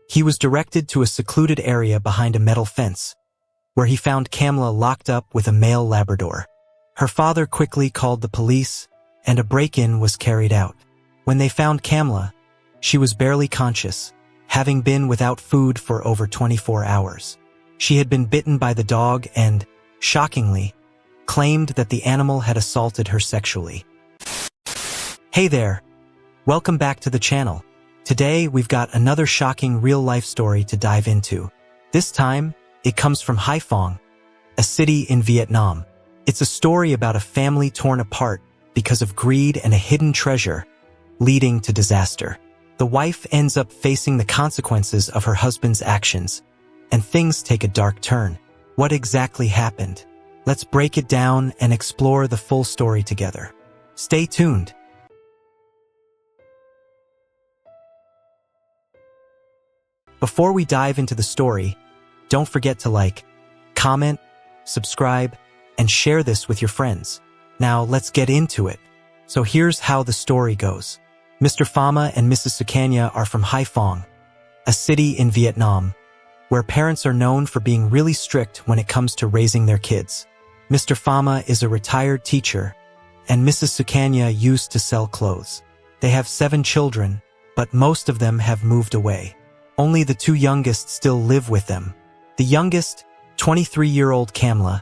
He was directed to a secluded area behind a metal fence, where he found Kamla locked up with a male Labrador. Her father quickly called the police, and a break-in was carried out. When they found Kamla, she was barely conscious, having been without food for over 24 hours. She had been bitten by the dog and, shockingly, claimed that the animal had assaulted her sexually. Hey there! Welcome back to the channel. Today we've got another shocking real-life story to dive into. This time, it comes from Haiphong, a city in Vietnam. It's a story about a family torn apart because of greed and a hidden treasure, leading to disaster. The wife ends up facing the consequences of her husband's actions, and things take a dark turn. What exactly happened? Let's break it down and explore the full story together. Stay tuned. Before we dive into the story, don't forget to like, comment, subscribe, and share this with your friends. Now let's get into it. So here's how the story goes. Mr. Phama and Mrs. Sukanya are from Haiphong, a city in Vietnam, where parents are known for being really strict when it comes to raising their kids. Mr. Phama is a retired teacher, and Mrs. Sukanya used to sell clothes. They have 7 children, but most of them have moved away. Only the 2 youngest still live with them. The youngest, 23-year-old Kamla,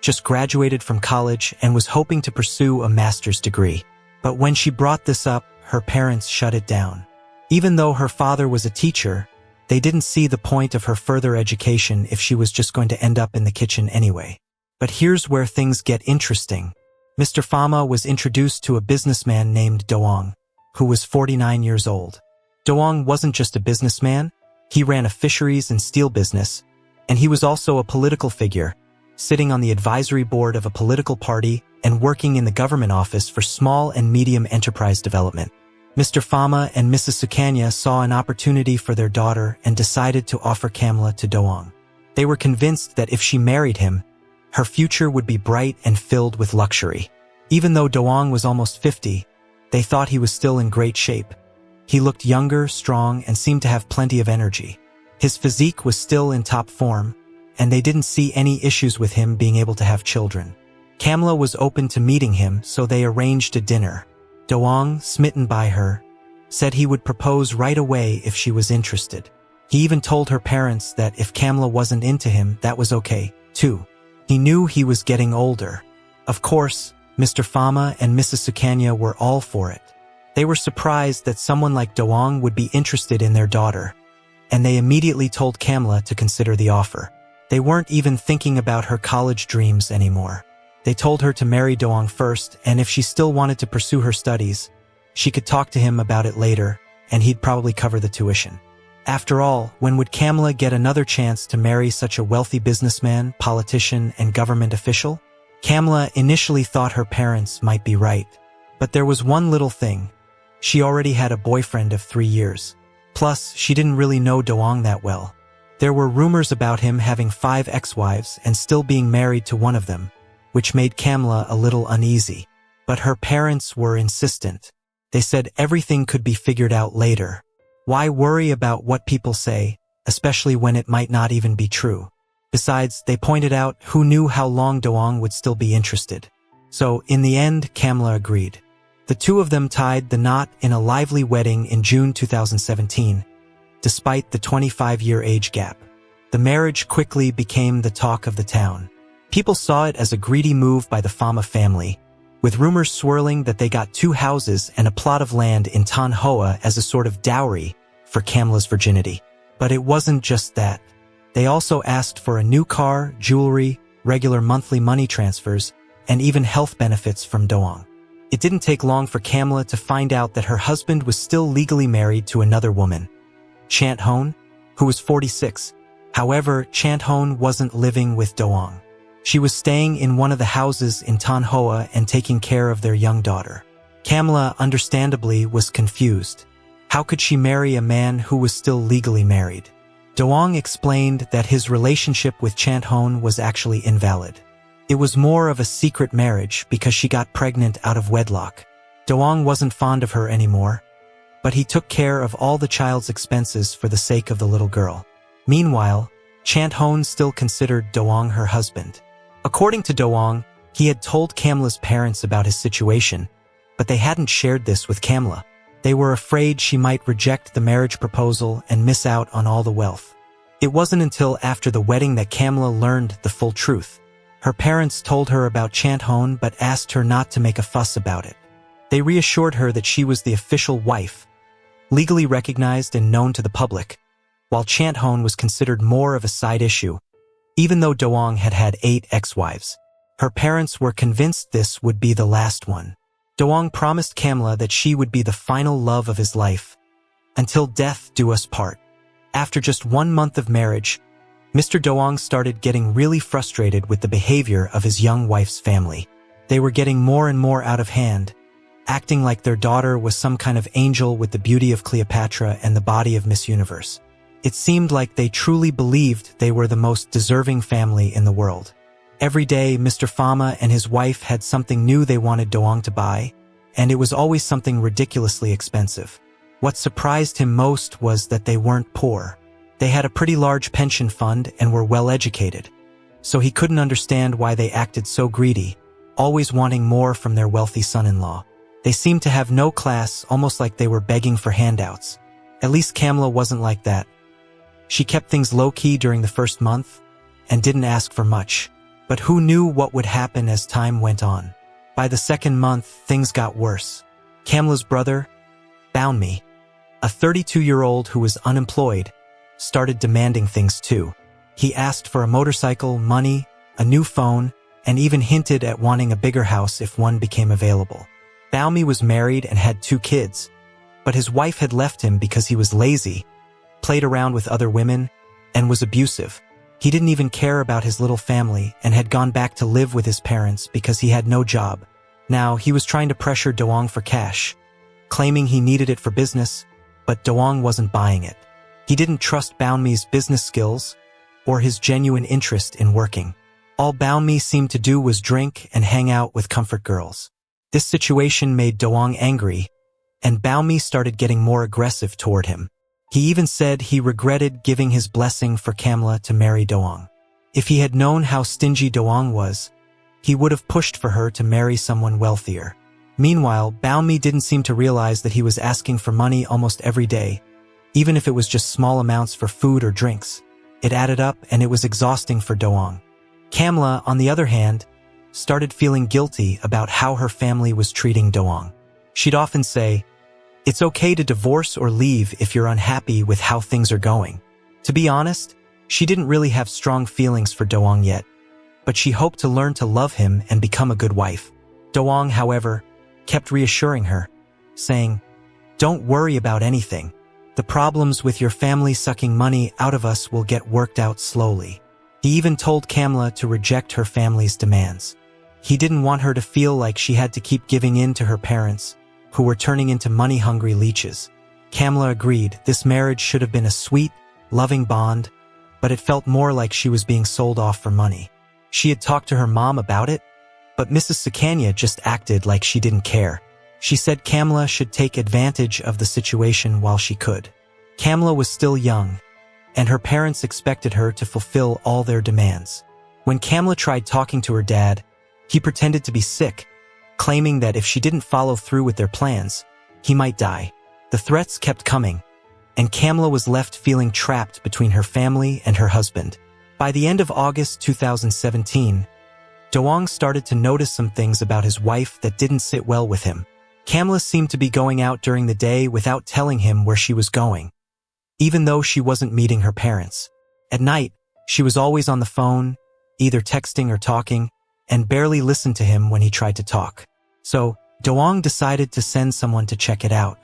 just graduated from college and was hoping to pursue a master's degree. But when she brought this up, her parents shut it down. Even though her father was a teacher, they didn't see the point of her further education if she was just going to end up in the kitchen anyway. But here's where things get interesting. Mr. Phama was introduced to a businessman named Doang, who was 49 years old. Doang wasn't just a businessman, he ran a fisheries and steel business, and he was also a political figure, sitting on the advisory board of a political party and working in the government office for small and medium enterprise development. Mr. Phama and Mrs. Sukanya saw an opportunity for their daughter and decided to offer Kamla to Doang. They were convinced that if she married him, her future would be bright and filled with luxury. Even though Doang was almost 50, they thought he was still in great shape. He looked younger, strong, and seemed to have plenty of energy. His physique was still in top form, and they didn't see any issues with him being able to have children. Kamla was open to meeting him, so they arranged a dinner. Doang, smitten by her, said he would propose right away if she was interested. He even told her parents that if Kamla wasn't into him, that was okay, too. He knew he was getting older. Of course, Mr. Phama and Mrs. Sukanya were all for it. They were surprised that someone like Doang would be interested in their daughter, and they immediately told Kamla to consider the offer. They weren't even thinking about her college dreams anymore. They told her to marry Doang first, and if she still wanted to pursue her studies, she could talk to him about it later, and he'd probably cover the tuition. After all, when would Kamla get another chance to marry such a wealthy businessman, politician, and government official? Kamla initially thought her parents might be right, but there was one little thing. She already had a boyfriend of 3 years. Plus, she didn't really know Doang that well. There were rumors about him having 5 ex-wives and still being married to one of them, which made Kamla a little uneasy. But her parents were insistent. They said everything could be figured out later. Why worry about what people say, especially when it might not even be true? Besides, they pointed out who knew how long Doang would still be interested. So, in the end, Kamla agreed. The 2 of them tied the knot in a lively wedding in June 2017, despite the 25-year age gap. The marriage quickly became the talk of the town. People saw it as a greedy move by the Phama family, with rumors swirling that they got 2 houses and a plot of land in Tan Hoa as a sort of dowry for Kamla's virginity. But it wasn't just that. They also asked for a new car, jewelry, regular monthly money transfers, and even health benefits from Doang. It didn't take long for Kamla to find out that her husband was still legally married to another woman, Chant Hon, who was 46. However, Chant Hon wasn't living with Doang. She was staying in one of the houses in Tan Hoa and taking care of their young daughter. Kamla, understandably, was confused. How could she marry a man who was still legally married? Doang explained that his relationship with Chant Hon was actually invalid. It was more of a secret marriage because she got pregnant out of wedlock. Doang wasn't fond of her anymore, but he took care of all the child's expenses for the sake of the little girl. Meanwhile, Chant-Hone still considered Doang her husband. According to Doang, he had told Kamla's parents about his situation, but they hadn't shared this with Kamla. They were afraid she might reject the marriage proposal and miss out on all the wealth. It wasn't until after the wedding that Kamla learned the full truth. Her parents told her about Chant-Hone but asked her not to make a fuss about it. They reassured her that she was the official wife, legally recognized and known to the public, while Chant-Hone was considered more of a side issue. Even though Doang had had 8 ex-wives, her parents were convinced this would be the last one. Doang promised Kamla that she would be the final love of his life, until death do us part. After just 1 month of marriage, Mr. Doang started getting really frustrated with the behavior of his young wife's family. They were getting more and more out of hand, acting like their daughter was some kind of angel with the beauty of Cleopatra and the body of Miss Universe. It seemed like they truly believed they were the most deserving family in the world. Every day, Mr. Fama and his wife had something new they wanted Doang to buy, and it was always something ridiculously expensive. What surprised him most was that they weren't poor. They had a pretty large pension fund and were well educated, so he couldn't understand why they acted so greedy, always wanting more from their wealthy son-in-law. They seemed to have no class, almost like they were begging for handouts. At least Kamla wasn't like that. She kept things low-key during the first month and didn't ask for much. But who knew what would happen as time went on? By the second month, things got worse. Kamla's brother, Baunmi, a 32-year-old who was unemployed, started demanding things too. He asked for a motorcycle, money, a new phone, and even hinted at wanting a bigger house if one became available. Baunmi was married and had 2 kids, but his wife had left him because he was lazy, played around with other women, and was abusive. He didn't even care about his little family and had gone back to live with his parents because he had no job. Now, he was trying to pressure Doang for cash, claiming he needed it for business, but Doang wasn't buying it. He didn't trust Baunmi's business skills or his genuine interest in working. All Baunmi seemed to do was drink and hang out with comfort girls. This situation made Doang angry, and Baunmi started getting more aggressive toward him. He even said he regretted giving his blessing for Kamla to marry Doang. If he had known how stingy Doang was, he would have pushed for her to marry someone wealthier. Meanwhile, Baunmi didn't seem to realize that he was asking for money almost every day, even if it was just small amounts for food or drinks. It added up and it was exhausting for Doang. Kamla, on the other hand, started feeling guilty about how her family was treating Doang. She'd often say, "It's okay to divorce or leave if you're unhappy with how things are going." To be honest, she didn't really have strong feelings for Doang yet, but she hoped to learn to love him and become a good wife. Doang, however, kept reassuring her, saying, "Don't worry about anything. The problems with your family sucking money out of us will get worked out slowly." He even told Kamla to reject her family's demands. He didn't want her to feel like she had to keep giving in to her parents, who were turning into money-hungry leeches. Kamla agreed this marriage should have been a sweet, loving bond, but it felt more like she was being sold off for money. She had talked to her mom about it, but Mrs. Sukanya just acted like she didn't care. She said Kamla should take advantage of the situation while she could. Kamla was still young, and her parents expected her to fulfill all their demands. When Kamla tried talking to her dad, he pretended to be sick, claiming that if she didn't follow through with their plans, he might die. The threats kept coming, and Kamla was left feeling trapped between her family and her husband. By the end of August 2017, Doang started to notice some things about his wife that didn't sit well with him. Kamla seemed to be going out during the day without telling him where she was going, even though she wasn't meeting her parents. At night, she was always on the phone, either texting or talking, and barely listened to him when he tried to talk. So, Doang decided to send someone to check it out.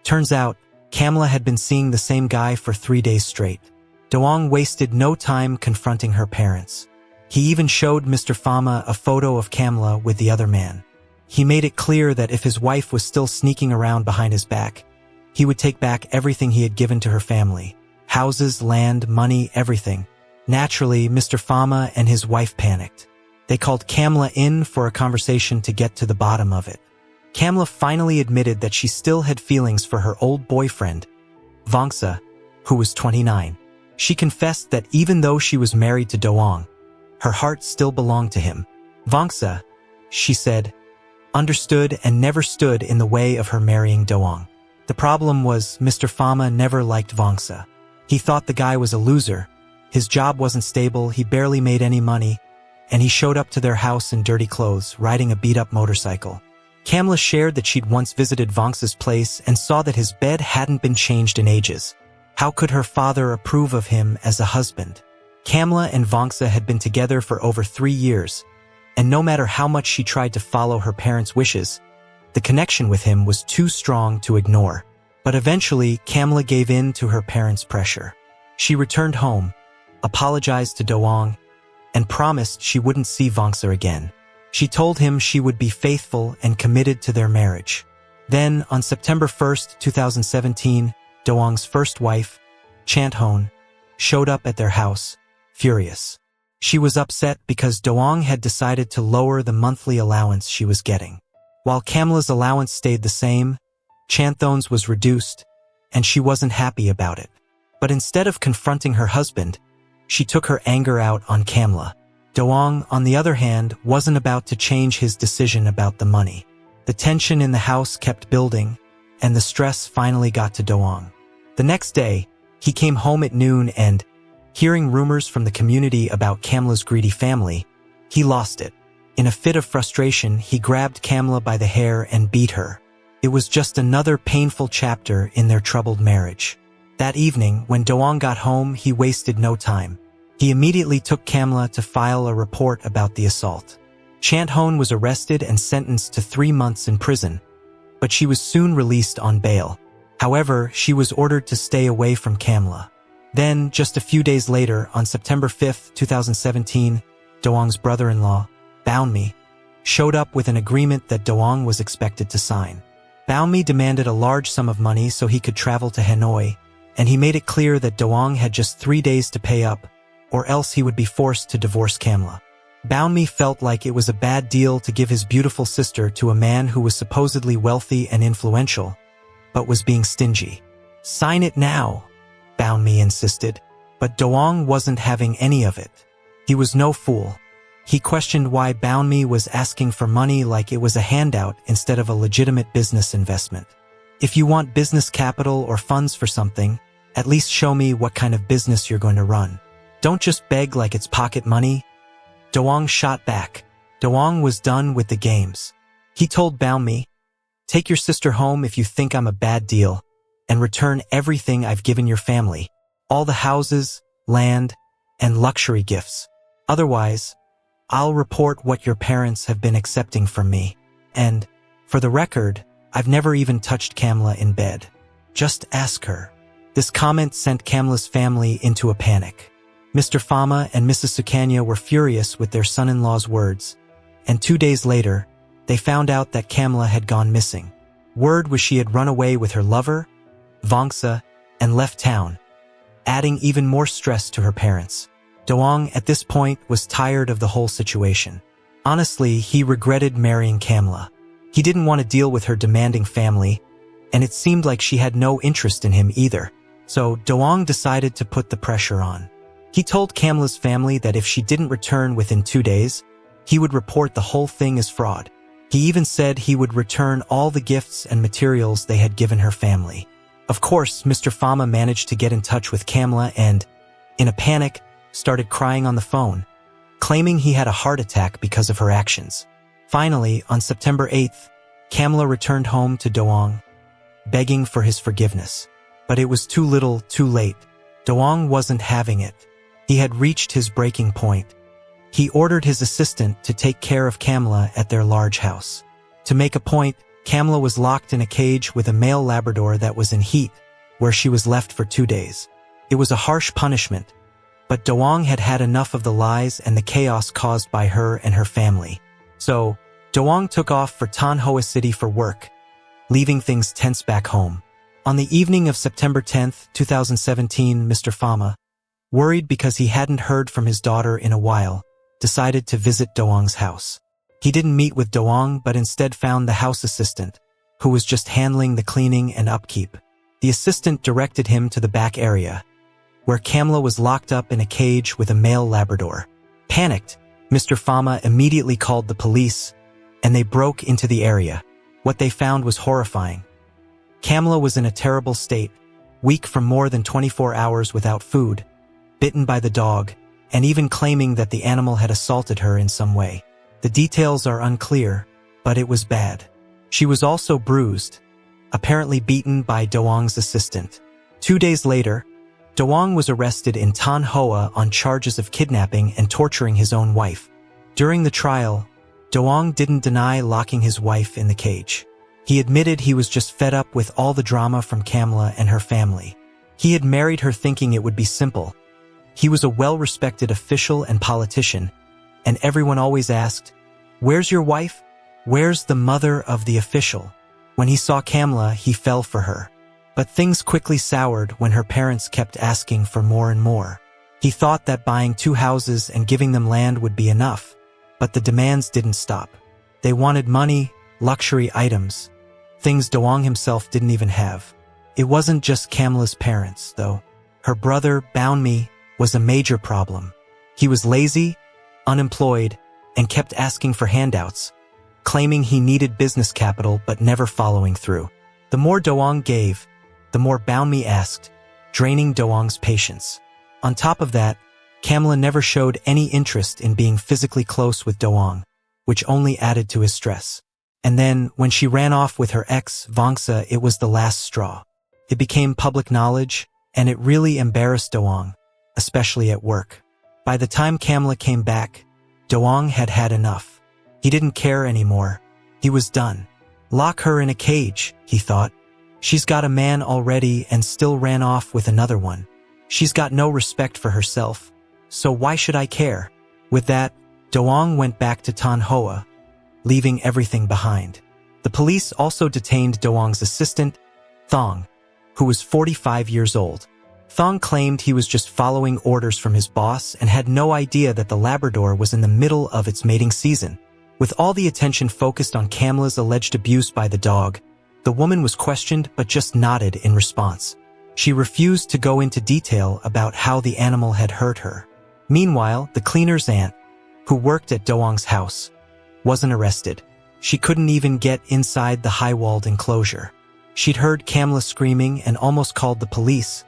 Turns out, Kamla had been seeing the same guy for 3 days straight. Doang wasted no time confronting her parents. He even showed Mr. Fama a photo of Kamla with the other man. He made it clear that if his wife was still sneaking around behind his back, he would take back everything he had given to her family. Houses, land, money, everything. Naturally, Mr. Fama and his wife panicked. They called Kamla in for a conversation to get to the bottom of it. Kamla finally admitted that she still had feelings for her old boyfriend, Vongsa, who was 29. She confessed that even though she was married to Doang, her heart still belonged to him. Vongsa, she said, understood and never stood in the way of her marrying Doang. The problem was Mr. Fama never liked Vongsa. He thought the guy was a loser. His job wasn't stable, he barely made any money, and he showed up to their house in dirty clothes, riding a beat-up motorcycle. Kamla shared that she'd once visited Vongsa's place and saw that his bed hadn't been changed in ages. How could her father approve of him as a husband? Kamla and Vongsa had been together for over 3 years, and no matter how much she tried to follow her parents' wishes, the connection with him was too strong to ignore. But eventually, Kamla gave in to her parents' pressure. She returned home, apologized to Doang, and promised she wouldn't see Vongsa again. She told him she would be faithful and committed to their marriage. Then, on September 1st, 2017, Doang's first wife, Chanthon, showed up at their house, furious. She was upset because Doang had decided to lower the monthly allowance she was getting. While Kamla's allowance stayed the same, Chanthon's was reduced, and she wasn't happy about it. But instead of confronting her husband, she took her anger out on Kamla. Doang, on the other hand, wasn't about to change his decision about the money. The tension in the house kept building, and the stress finally got to Doang. The next day, he came home at noon and, hearing rumors from the community about Kamla's greedy family, he lost it. In a fit of frustration, he grabbed Kamla by the hair and beat her. It was just another painful chapter in their troubled marriage. That evening, when Doang got home, he wasted no time. He immediately took Kamla to file a report about the assault. Chanthon was arrested and sentenced to 3 months in prison, but she was soon released on bail. However, she was ordered to stay away from Kamla. Then, just a few days later, on September 5, 2017, Doang's brother-in-law, Baunmi, showed up with an agreement that Doang was expected to sign. Baunmi demanded a large sum of money so he could travel to Hanoi, and he made it clear that Doang had just 3 days to pay up, or else he would be forced to divorce Kamla. Baunmi felt like it was a bad deal to give his beautiful sister to a man who was supposedly wealthy and influential, but was being stingy. "Sign it now," Baunmi insisted, but Doang wasn't having any of it. He was no fool. He questioned why Baunmi was asking for money like it was a handout instead of a legitimate business investment. "If you want business capital or funds for something, at least show me what kind of business you're going to run. Don't just beg like it's pocket money." Doang shot back. Doang was done with the games. He told Baunmi, "Take your sister home if you think I'm a bad deal, and return everything I've given your family, all the houses, land, and luxury gifts. Otherwise, I'll report what your parents have been accepting from me. And, for the record, I've never even touched Kamla in bed. Just ask her." This comment sent Kamla's family into a panic. Mr. Fama and Mrs. Sukanya were furious with their son-in-law's words, and 2 days later, they found out that Kamla had gone missing. Word was she had run away with her lover, Vongsa, and left town, adding even more stress to her parents. Doang, at this point, was tired of the whole situation. Honestly, he regretted marrying Kamla. He didn't want to deal with her demanding family, and it seemed like she had no interest in him either. So Doang decided to put the pressure on. He told Kamla's family that if she didn't return within 2 days, he would report the whole thing as fraud. He even said he would return all the gifts and materials they had given her family. Of course, Mr. Fama managed to get in touch with Kamla and, in a panic, started crying on the phone, claiming he had a heart attack because of her actions. Finally, on September 8th, Kamla returned home to Doang, begging for his forgiveness. But it was too little, too late. Doang wasn't having it. He had reached his breaking point. He ordered his assistant to take care of Kamla at their large house. To make a point, Kamla was locked in a cage with a male Labrador that was in heat, where she was left for 2 days. It was a harsh punishment, but Doang had had enough of the lies and the chaos caused by her and her family. So, Doang took off for Tan Hoa City for work, leaving things tense back home. On the evening of September 10th, 2017, Mr. Fama, worried because he hadn't heard from his daughter in a while, decided to visit Doang's house. He didn't meet with Doang but instead found the house assistant, who was just handling the cleaning and upkeep. The assistant directed him to the back area, where Kamla was locked up in a cage with a male Labrador. Panicked, Mr. Fama immediately called the police, and they broke into the area. What they found was horrifying. Kamla was in a terrible state, weak for more than 24 hours without food, bitten by the dog, and even claiming that the animal had assaulted her in some way. The details are unclear, but it was bad. She was also bruised, apparently beaten by Doang's assistant. 2 days later, Doang was arrested in Tan Hoa on charges of kidnapping and torturing his own wife. During the trial, Doang didn't deny locking his wife in the cage. He admitted he was just fed up with all the drama from Kamla and her family. He had married her thinking it would be simple. He was a well-respected official and politician, and everyone always asked, "Where's your wife? Where's the mother of the official?" When he saw Kamla, he fell for her. But things quickly soured when her parents kept asking for more and more. He thought that buying 2 houses and giving them land would be enough, but the demands didn't stop. They wanted money, luxury items, things Doang himself didn't even have. It wasn't just Kamla's parents, though. Her brother, Baunmi, was a major problem. He was lazy, unemployed, and kept asking for handouts, claiming he needed business capital but never following through. The more Doang gave, the more Baunmi asked, draining Doang's patience. On top of that, Kamla never showed any interest in being physically close with Doang, which only added to his stress. And then, when she ran off with her ex, Vongsa, it was the last straw. It became public knowledge, and it really embarrassed Doang, especially at work. By the time Kamla came back, Doang had had enough. He didn't care anymore. He was done. Lock her in a cage, he thought. She's got a man already and still ran off with another one. She's got no respect for herself, so why should I care? With that, Doang went back to Tan Hoa, leaving everything behind. The police also detained Doang's assistant, Thong, who was 45 years old. Thong claimed he was just following orders from his boss and had no idea that the Labrador was in the middle of its mating season. With all the attention focused on Kamla's alleged abuse by the dog, the woman was questioned but just nodded in response. She refused to go into detail about how the animal had hurt her. Meanwhile, the cleaner's aunt, who worked at Doang's house, wasn't arrested. She couldn't even get inside the high-walled enclosure. She'd heard Kamla screaming and almost called the police,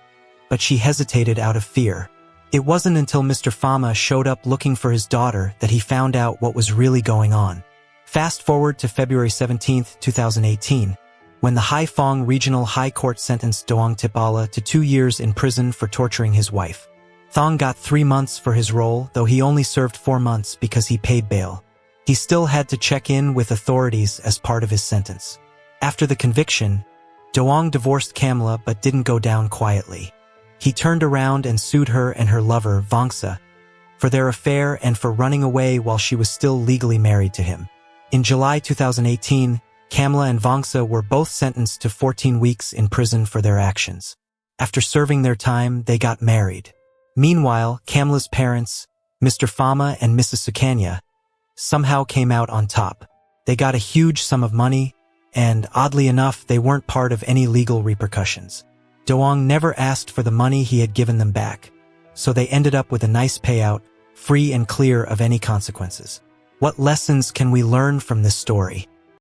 but she hesitated out of fear. It wasn't until Mr. Fama showed up looking for his daughter that he found out what was really going on. Fast forward to February 17, 2018, when the Haiphong Regional High Court sentenced Doang Tipala to 2 years in prison for torturing his wife. Thong got 3 months for his role, though he only served 4 months because he paid bail. He still had to check in with authorities as part of his sentence. After the conviction, Doang divorced Kamla but didn't go down quietly. He turned around and sued her and her lover, Vongsa, for their affair and for running away while she was still legally married to him. In July 2018, Kamla and Vongsa were both sentenced to 14 weeks in prison for their actions. After serving their time, they got married. Meanwhile, Kamla's parents, Mr. Fama and Mrs. Sukanya, somehow came out on top. They got a huge sum of money, and oddly enough, they weren't part of any legal repercussions. Doang never asked for the money he had given them back, so they ended up with a nice payout, free and clear of any consequences. What lessons can we learn from this story?